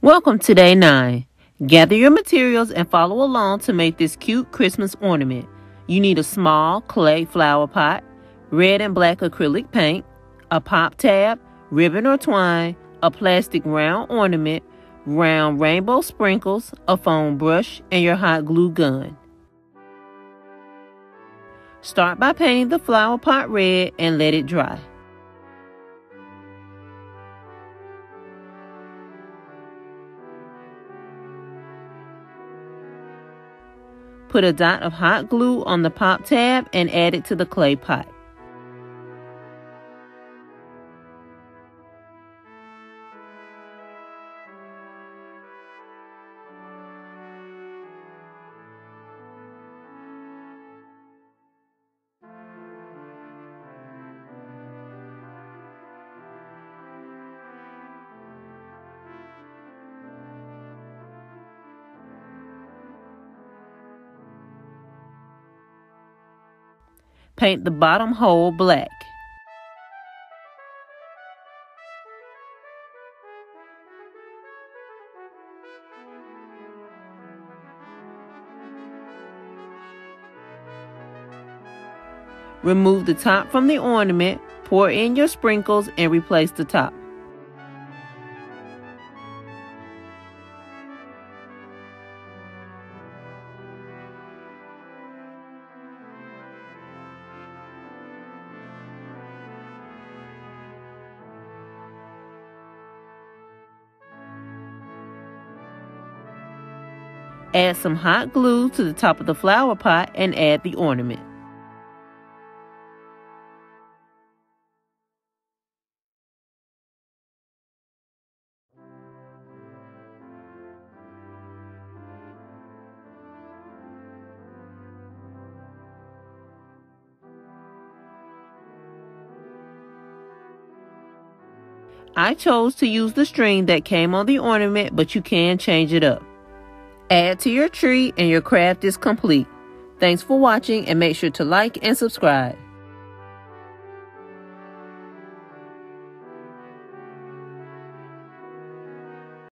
Welcome to day 9. Gather your materials and follow along to make this cute Christmas ornament. You need a small clay flower pot, red and black acrylic paint, a pop tab, ribbon or twine, a plastic round ornament, round rainbow sprinkles, a foam brush, and your hot glue gun. Start by painting the flower pot red and let it dry. Put a dot of hot glue on the pop tab and add it to the clay pot. Paint the bottom hole black. Remove the top from the ornament, pour in your sprinkles, and replace the top. Add some hot glue to the top of the flower pot and add the ornament. I chose to use the string that came on the ornament, but you can change it up. Add to your tree and your craft is complete. Thanks for watching and make sure to like and subscribe.